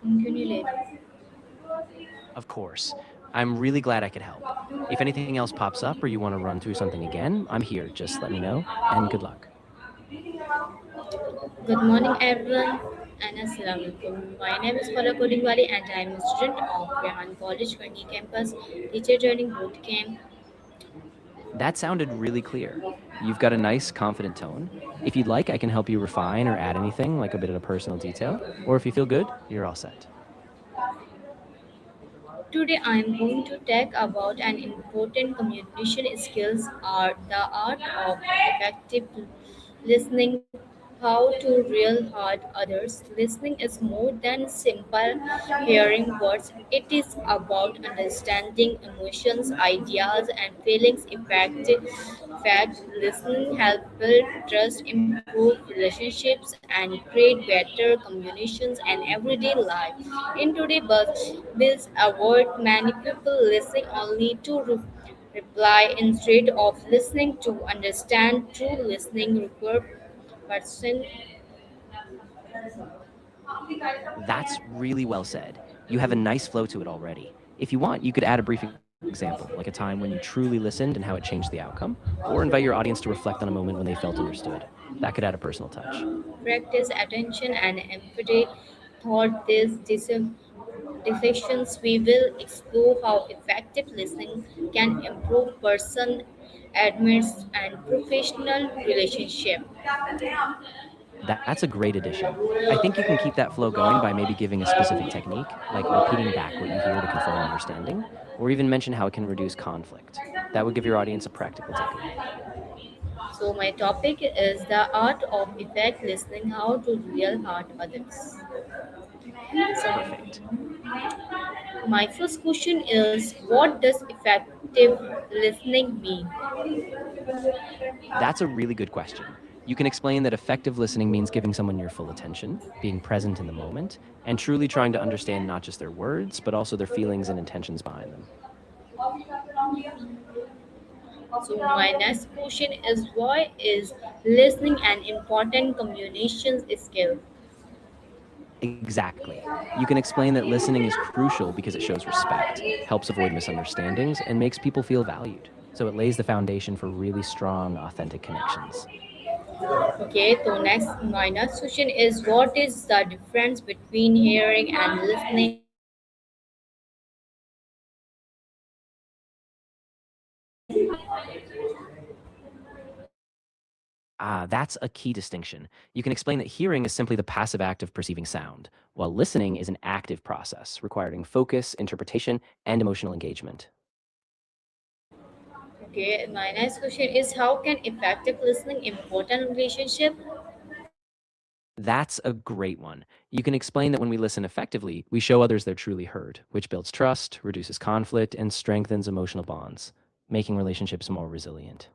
Cumulative. Of course. I'm really glad I could help. If anything else pops up or you want to run through something again, I'm here. Just let me know, and good luck. Good morning, everyone, and Assalamu alaikum. My name is Khoula Mehmood, and I am a student of Rehan College 20 campus teacher training boot camp. That sounded really clear. You've got a nice, confident tone. If you'd like, I can help you refine or add anything, like a bit of personal detail. Or if you feel good, you're all set. Today, I am going to talk about an important communication skills are the art of effective listening, how to real hard others. Listening is more than simple hearing words. It is about understanding emotions, ideas, and feelings. Fact, listening helps build trust, improve relationships, and create better communications and everyday life. In today's Bill's award, many people listen only to reply instead of listening to understand. True listening requires person. That's really well said. You have a nice flow to it already. If you want, you could add a brief example, like a time when you truly listened and how it changed the outcome, or invite your audience to reflect on a moment when they felt understood. That could add a personal touch. Practice attention and empathy. Thought these discussions, we will explore how effective listening can improve person, admits, and professional relationship. That's a great addition. I think you can keep that flow going by maybe giving a specific technique, like repeating back what you hear to confirm understanding, or even mention how it can reduce conflict. That would give your audience a practical takeaway. So my topic is the art of effect listening, how to real heart others. Perfect. So my first question is, what does effective listening mean? That's a really good question. You can explain that effective listening means giving someone your full attention, being present in the moment, and truly trying to understand not just their words, but also their feelings and intentions behind them. So my next question is, why is listening an important communication skill? Exactly. You can explain that listening is crucial because it shows respect, helps avoid misunderstandings, and makes people feel valued. So it lays the foundation for really strong, authentic connections. Okay, so my next question is, what is the difference between hearing and listening? That's a key distinction. You can explain that hearing is simply the passive act of perceiving sound, while listening is an active process requiring focus, interpretation, and emotional engagement. Okay, my next question is, how can effective listening important relationship? That's a great one. You can explain that when we listen effectively, we show others they're truly heard, which builds trust, reduces conflict, and strengthens emotional bonds, making relationships more resilient.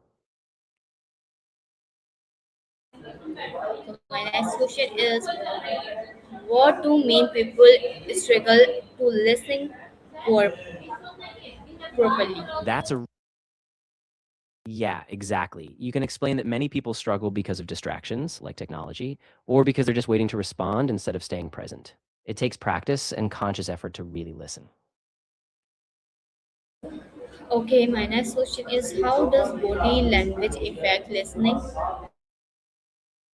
So my next question is, what do main people struggle to listen for properly? That's a Yeah, exactly. You can explain that many people struggle because of distractions, like technology, or because they're just waiting to respond instead of staying present. It takes practice and conscious effort to really listen. Okay, my next question is, how does body language affect listening?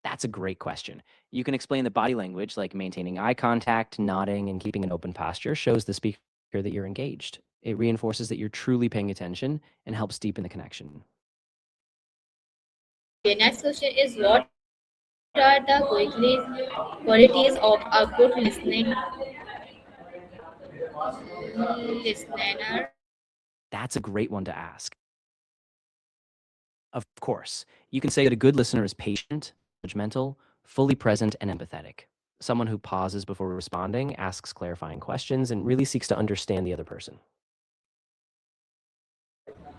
That's a great question. You can explain that body language, like maintaining eye contact, nodding, and keeping an open posture, shows the speaker that you're engaged. It reinforces that you're truly paying attention and helps deepen the connection. Okay, next question is, what are the qualities of a good listener? That's a great one to ask. Of course, you can say that a good listener is patient, judgmental, fully present, and empathetic. Someone who pauses before responding, asks clarifying questions, and really seeks to understand the other person.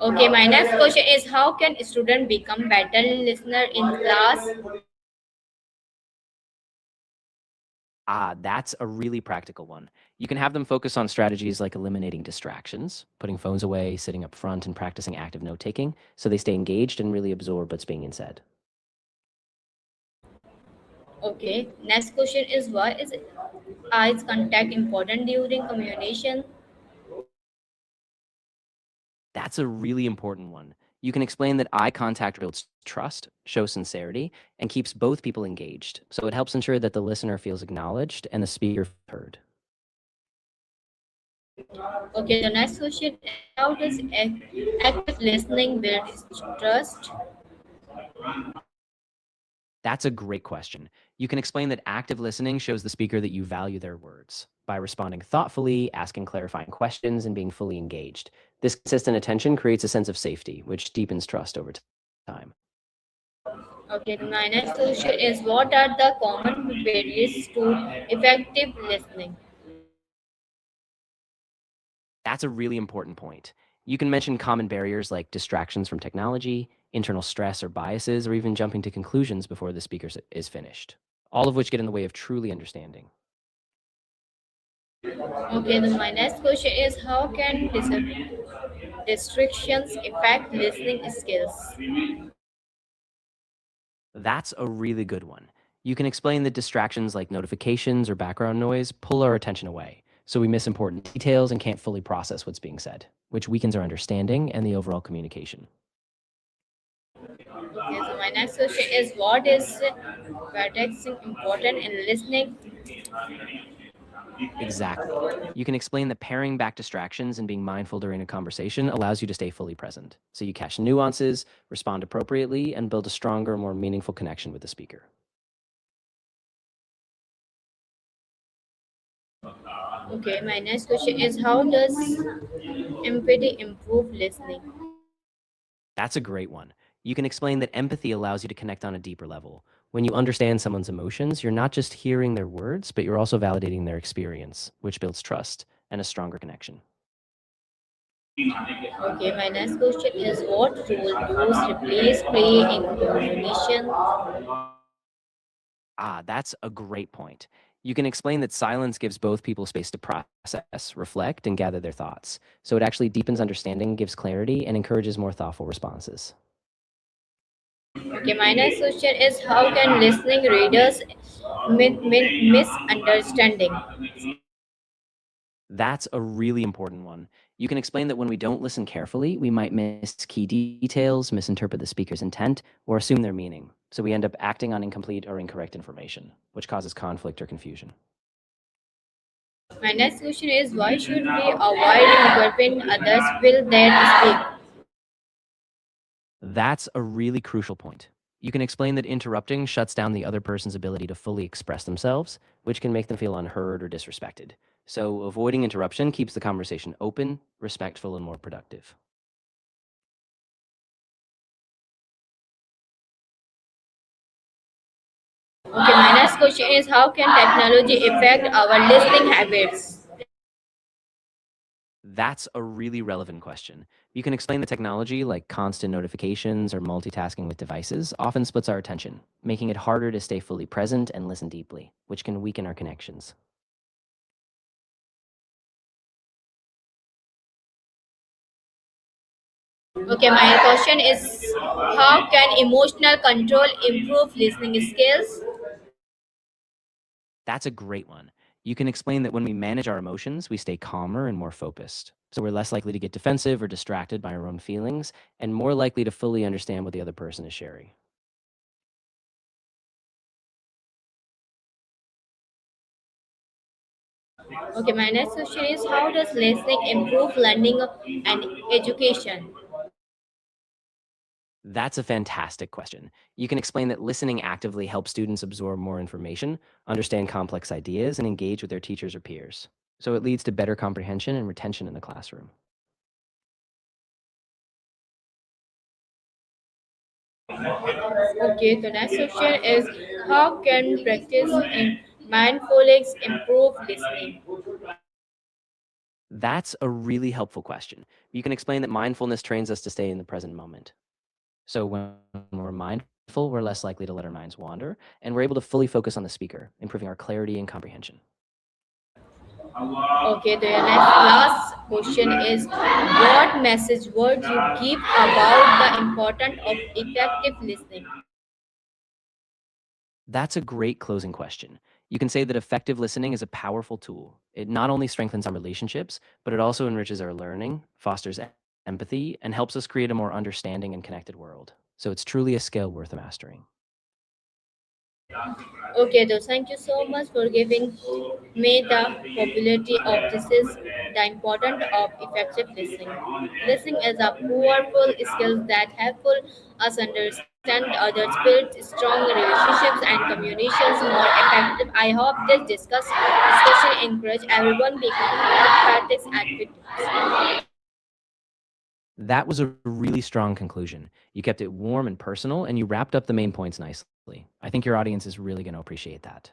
Okay, my next question is, how can a student become better listener in class? That's a really practical one. You can have them focus on strategies like eliminating distractions, putting phones away, sitting up front, and practicing active note taking so they stay engaged and really absorb what's being said. Okay, next question is, why is it? eyes contact important during communication? That's a really important one. You can explain that eye contact builds trust, shows sincerity, and keeps both people engaged. So it helps ensure that the listener feels acknowledged and the speaker feels heard. Okay, the next question is how does active listening build trust? That's a great question. You can explain that active listening shows the speaker that you value their words by responding thoughtfully, asking clarifying questions, and being fully engaged. This consistent attention creates a sense of safety, which deepens trust over time. Okay, my next question is what are the common barriers to effective listening? That's a really important point. You can mention common barriers like distractions from technology, internal stress or biases, or even jumping to conclusions before the speaker is finished, all of which get in the way of truly understanding. Okay, then my next question is how can distractions affect listening skills? That's a really good one. You can explain that distractions like notifications or background noise pull our attention away, so we miss important details and can't fully process what's being said, which weakens our understanding and the overall communication. Okay, so my next question is what is practicing important in listening? Exactly. You can explain that paring back distractions and being mindful during a conversation allows you to stay fully present. So you catch nuances, respond appropriately, and build a stronger, more meaningful connection with the speaker. Okay, my next question is how does empathy improve listening? That's a great one. You can explain that empathy allows you to connect on a deeper level. When you understand someone's emotions, you're not just hearing their words, but you're also validating their experience, which builds trust and a stronger connection. Okay, my next question is what role does replace play in communication? That's a great point. You can explain that silence gives both people space to process, reflect, and gather their thoughts. So it actually deepens understanding, gives clarity, and encourages more thoughtful responses. Okay, my next question is how can listening readers misunderstanding? That's a really important one. You can explain that when we don't listen carefully, we might miss key details, misinterpret the speaker's intent, or assume their meaning. So we end up acting on incomplete or incorrect information, which causes conflict or confusion. My next question is why should we avoid interrupting others will that speak? That's a really crucial point. You can explain that interrupting shuts down the other person's ability to fully express themselves, which can make them feel unheard or disrespected. So, avoiding interruption keeps the conversation open, respectful, and more productive. Okay, my next question is how can technology affect our listening habits? That's a really relevant question. You can explain the technology, like constant notifications or multitasking with devices, often splits our attention, making it harder to stay fully present and listen deeply, which can weaken our connections. Okay, my question is how can emotional control improve listening skills? That's a great one. You can explain that when we manage our emotions, we stay calmer and more focused. So we're less likely to get defensive or distracted by our own feelings and more likely to fully understand what the other person is sharing. Okay, my next question is how does listening improve learning and education? That's a fantastic question. You can explain that listening actively helps students absorb more information, understand complex ideas, and engage with their teachers or peers. So it leads to better comprehension and retention in the classroom. Okay, the next question is how can practice in mindfulness improve listening? That's a really helpful question. You can explain that mindfulness trains us to stay in the present moment. So when we're mindful, we're less likely to let our minds wander, and we're able to fully focus on the speaker, improving our clarity and comprehension. Okay, the next last question is what message would you give about the importance of effective listening? That's a great closing question. You can say that effective listening is a powerful tool. It not only strengthens our relationships, but it also enriches our learning, fosters empathy, and helps us create a more understanding and connected world. So it's truly a skill worth mastering. Okay, though, thank you so much for giving me the popularity of this is the importance of effective listening. Listening is a powerful skill that helpful us understand others, build strong relationships and communications more effective. I hope this discussion encourage everyone become more practice advocates. That was a really strong conclusion. You kept it warm and personal, and you wrapped up the main points nicely. I think your audience is really going to appreciate that.